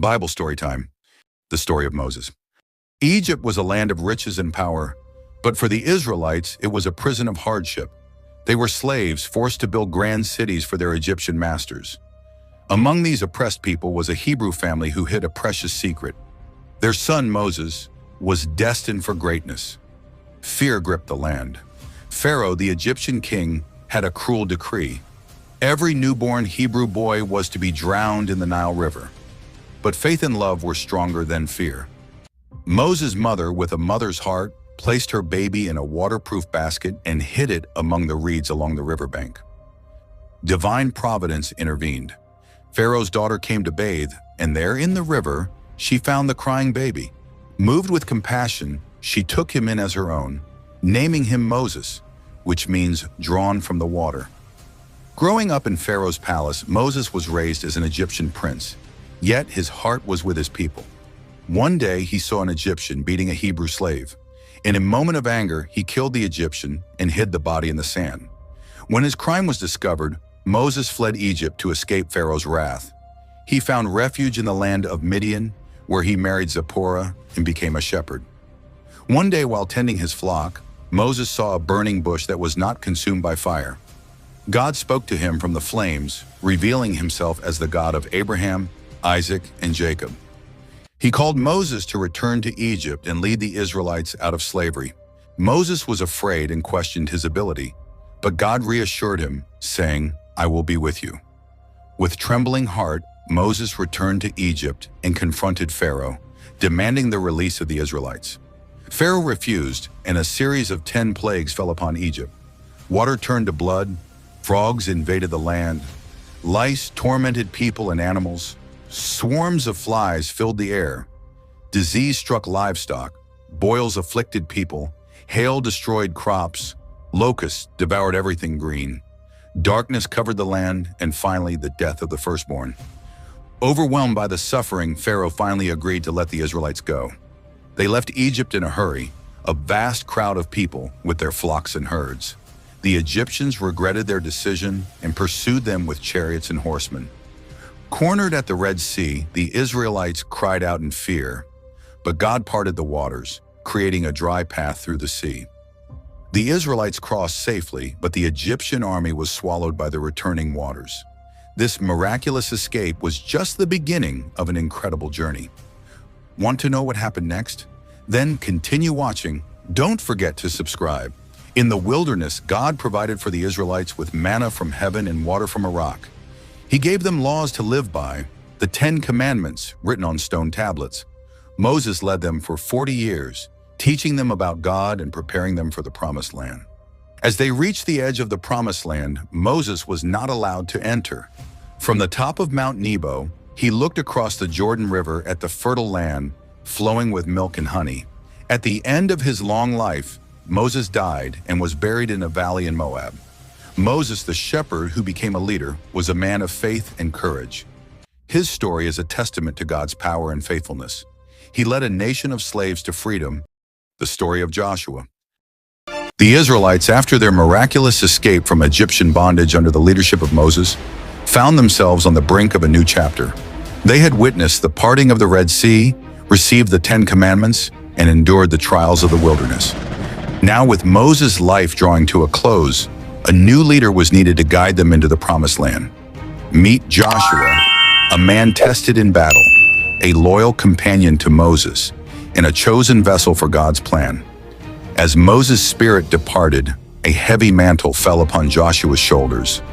Bible story time. The story of Moses. Egypt was a land of riches and power, but for the Israelites, it was a prison of hardship. They were slaves forced to build grand cities for their Egyptian masters. Among these oppressed people was a Hebrew family who hid a precious secret. Their son Moses was destined for greatness. Fear gripped the land. Pharaoh, the Egyptian king, had a cruel decree. Every newborn Hebrew boy was to be drowned in the Nile River. But faith and love were stronger than fear. Moses' mother, with a mother's heart, placed her baby in a waterproof basket and hid it among the reeds along the riverbank. Divine providence intervened. Pharaoh's daughter came to bathe, and there in the river, she found the crying baby. Moved with compassion, she took him in as her own, naming him Moses, which means drawn from the water. Growing up in Pharaoh's palace, Moses was raised as an Egyptian prince, yet his heart was with his people. One day, he saw an Egyptian beating a Hebrew slave. In a moment of anger, he killed the Egyptian and hid the body in the sand. When his crime was discovered, Moses fled Egypt to escape Pharaoh's wrath. He found refuge in the land of Midian, where he married Zipporah and became a shepherd. One day, while tending his flock, Moses saw a burning bush that was not consumed by fire. God spoke to him from the flames, revealing himself as the God of Abraham, Isaac, and Jacob. He called Moses to return to Egypt and lead the Israelites out of slavery. Moses was afraid and questioned his ability, but God reassured him, saying, "I will be with you." With trembling heart, Moses returned to Egypt and confronted Pharaoh, demanding the release of the Israelites. Pharaoh refused, and a series of 10 plagues fell upon Egypt. Water turned to blood, frogs invaded the land, lice tormented people and animals, swarms of flies filled the air, disease struck livestock, boils afflicted people, hail destroyed crops, locusts devoured everything green, darkness covered the land, and finally the death of the firstborn. Overwhelmed by the suffering, Pharaoh finally agreed to let the Israelites go. They left Egypt in a hurry, a vast crowd of people with their flocks and herds. The Egyptians regretted their decision and pursued them with chariots and horsemen. Cornered at the Red Sea, the Israelites cried out in fear, but God parted the waters, creating a dry path through the sea. The Israelites crossed safely, but the Egyptian army was swallowed by the returning waters. This miraculous escape was just the beginning of an incredible journey. Want to know what happened next? Then continue watching. Don't forget to subscribe. In the wilderness, God provided for the Israelites with manna from heaven and water from a rock. He gave them laws to live by, the 10 Commandments written on stone tablets. Moses led them for 40 years, teaching them about God and preparing them for the Promised Land. As they reached the edge of the Promised Land, Moses was not allowed to enter. From the top of Mount Nebo, he looked across the Jordan River at the fertile land, flowing with milk and honey. At the end of his long life, Moses died and was buried in a valley in Moab. Moses, the shepherd who became a leader, was a man of faith and courage. His story is a testament to God's power and faithfulness. He led a nation of slaves to freedom. The story of Joshua. The Israelites, after their miraculous escape from Egyptian bondage under the leadership of Moses, found themselves on the brink of a new chapter. They had witnessed the parting of the Red Sea, received the 10 Commandments, and endured the trials of the wilderness. Now, with Moses' life drawing to a close, a new leader was needed to guide them into the Promised Land. Meet Joshua, a man tested in battle, a loyal companion to Moses, and a chosen vessel for God's plan. As Moses' spirit departed, a heavy mantle fell upon Joshua's shoulders.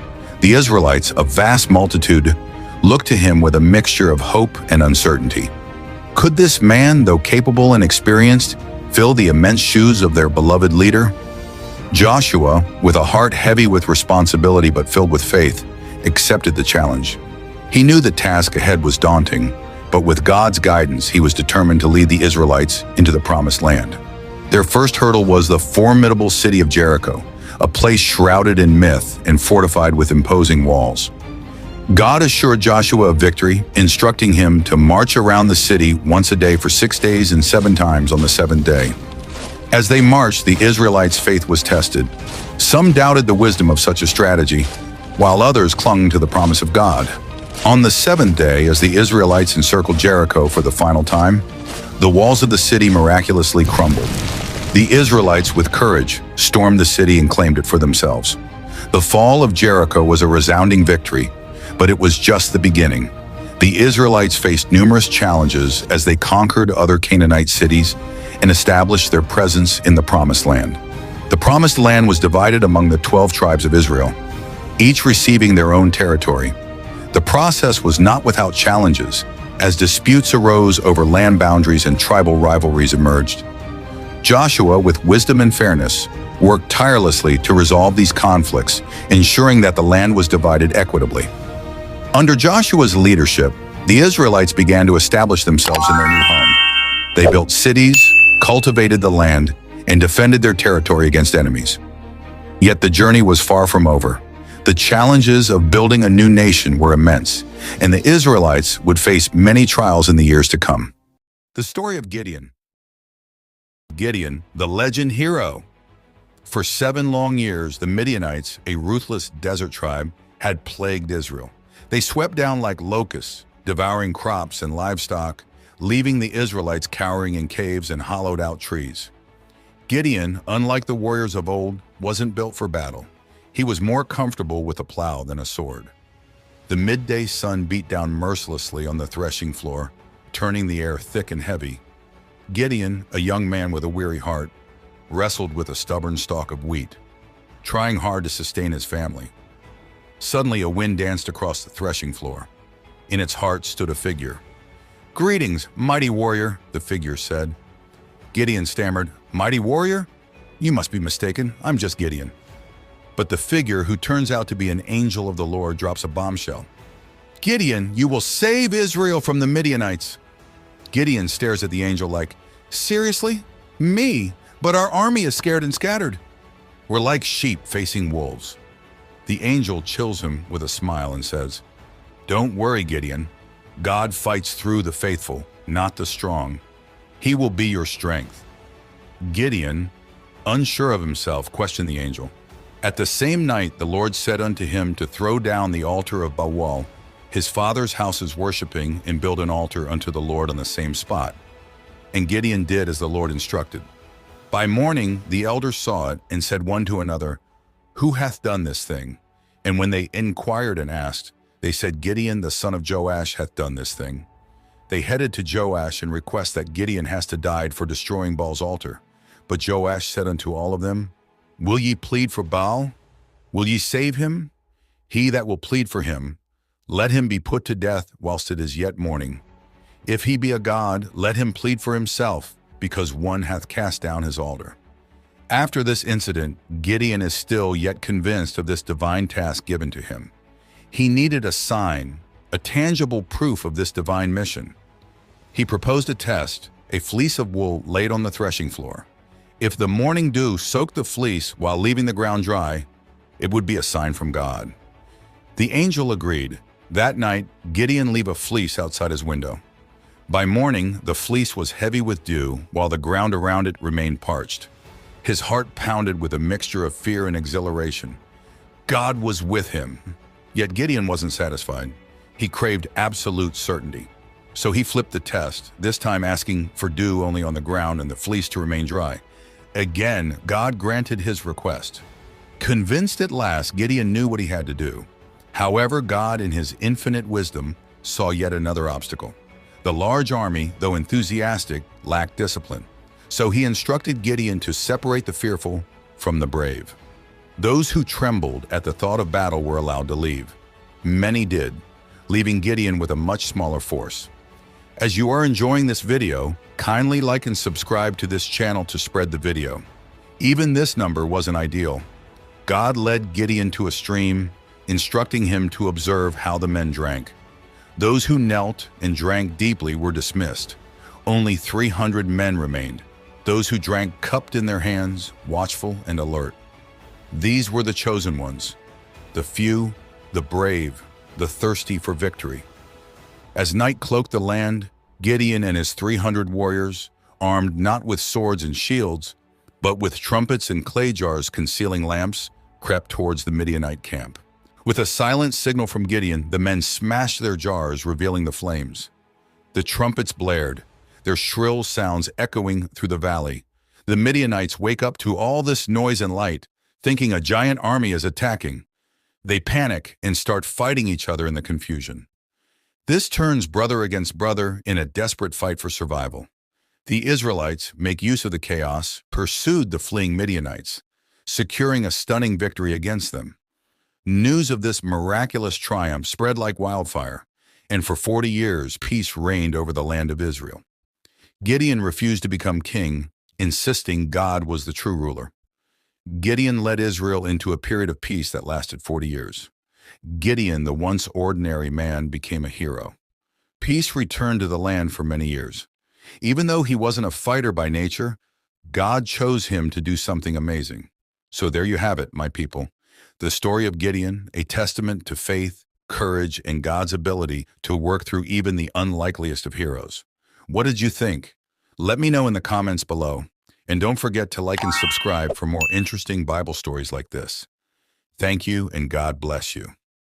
The Israelites, a vast multitude, looked to him with a mixture of hope and uncertainty. Could this man, though capable and experienced, fill the immense shoes of their beloved leader? Joshua, with a heart heavy with responsibility but filled with faith, accepted the challenge. He knew the task ahead was daunting, but with God's guidance, he was determined to lead the Israelites into the Promised Land. Their first hurdle was the formidable city of Jericho, a place shrouded in myth and fortified with imposing walls. God assured Joshua of victory, instructing him to march around the city once a day for 6 days and 7 times on the 7th day. As they marched, the Israelites' faith was tested. Some doubted the wisdom of such a strategy, while others clung to the promise of God. On the seventh day, as the Israelites encircled Jericho for the final time, the walls of the city miraculously crumbled. The Israelites, with courage, stormed the city and claimed it for themselves. The fall of Jericho was a resounding victory, but it was just the beginning. The Israelites faced numerous challenges as they conquered other Canaanite cities and established their presence in the Promised Land. The Promised Land was divided among the 12 tribes of Israel, each receiving their own territory. The process was not without challenges, as disputes arose over land boundaries and tribal rivalries emerged. Joshua, with wisdom and fairness, worked tirelessly to resolve these conflicts, ensuring that the land was divided equitably. Under Joshua's leadership, the Israelites began to establish themselves in their new home. They built cities, cultivated the land, and defended their territory against enemies. Yet the journey was far from over. The challenges of building a new nation were immense, and the Israelites would face many trials in the years to come. The story of Gideon. Gideon, the legend hero. For 7 long years, the Midianites, a ruthless desert tribe, had plagued Israel. They swept down like locusts, devouring crops and livestock, leaving the Israelites cowering in caves and hollowed-out trees. Gideon, unlike the warriors of old, wasn't built for battle. He was more comfortable with a plow than a sword. The midday sun beat down mercilessly on the threshing floor, turning the air thick and heavy. Gideon, a young man with a weary heart, wrestled with a stubborn stalk of wheat, trying hard to sustain his family. Suddenly, a wind danced across the threshing floor. In its heart stood a figure. "Greetings, mighty warrior," the figure said. Gideon stammered, "Mighty warrior? You must be mistaken. I'm just Gideon." But the figure, who turns out to be an angel of the Lord, drops a bombshell. "Gideon, you will save Israel from the Midianites." Gideon stares at the angel like, "Seriously? Me? But our army is scared and scattered." "We're like sheep facing wolves." The angel chills him with a smile and says, "Don't worry, Gideon. God fights through the faithful, not the strong. He will be your strength." Gideon, unsure of himself, questioned the angel. At the same night, the Lord said unto him to throw down the altar of Baal, his father's house's worshiping, and build an altar unto the Lord on the same spot. And Gideon did as the Lord instructed. By morning, the elders saw it and said one to another, "Who hath done this thing?" And when they inquired and asked, they said, "Gideon the son of Joash hath done this thing." They headed to Joash and request that Gideon has to die for destroying Baal's altar. But Joash said unto all of them, "Will ye plead for Baal? Will ye save him? He that will plead for him, let him be put to death whilst it is yet morning. If he be a god, let him plead for himself, because one hath cast down his altar." After this incident, Gideon is still yet convinced of this divine task given to him. He needed a sign, a tangible proof of this divine mission. He proposed a test, a fleece of wool laid on the threshing floor. If the morning dew soaked the fleece while leaving the ground dry, it would be a sign from God. The angel agreed. That night, Gideon left a fleece outside his window. By morning, the fleece was heavy with dew, while the ground around it remained parched. His heart pounded with a mixture of fear and exhilaration. God was with him. Yet Gideon wasn't satisfied. He craved absolute certainty. So he flipped the test, this time asking for dew only on the ground and the fleece to remain dry. Again, God granted his request. Convinced at last, Gideon knew what he had to do. However, God, in his infinite wisdom, saw yet another obstacle. The large army, though enthusiastic, lacked discipline. So he instructed Gideon to separate the fearful from the brave. Those who trembled at the thought of battle were allowed to leave. Many did, leaving Gideon with a much smaller force. As you are enjoying this video, kindly like and subscribe to this channel to spread the video. Even this number wasn't ideal. God led Gideon to a stream, instructing him to observe how the men drank. Those who knelt and drank deeply were dismissed. Only 300 men remained. Those who drank cupped in their hands, watchful and alert. These were the chosen ones, the few, the brave, the thirsty for victory. As night cloaked the land, Gideon and his 300 warriors, armed not with swords and shields, but with trumpets and clay jars concealing lamps, crept towards the Midianite camp. With a silent signal from Gideon, the men smashed their jars, revealing the flames. The trumpets blared, their shrill sounds echoing through the valley. The Midianites wake up to all this noise and light, thinking a giant army is attacking. They panic and start fighting each other in the confusion. This turns brother against brother in a desperate fight for survival. The Israelites make use of the chaos, pursued the fleeing Midianites, securing a stunning victory against them. News of this miraculous triumph spread like wildfire, and for 40 years peace reigned over the land of Israel. Gideon refused to become king, insisting God was the true ruler. Gideon led Israel into a period of peace that lasted 40 years. Gideon, the once ordinary man, became a hero. Peace returned to the land for many years. Even though he wasn't a fighter by nature, God chose him to do something amazing. So there you have it, my people. The story of Gideon, a testament to faith, courage, and God's ability to work through even the unlikeliest of heroes. What did you think? Let me know in the comments below. And don't forget to like and subscribe for more interesting Bible stories like this. Thank you, and God bless you.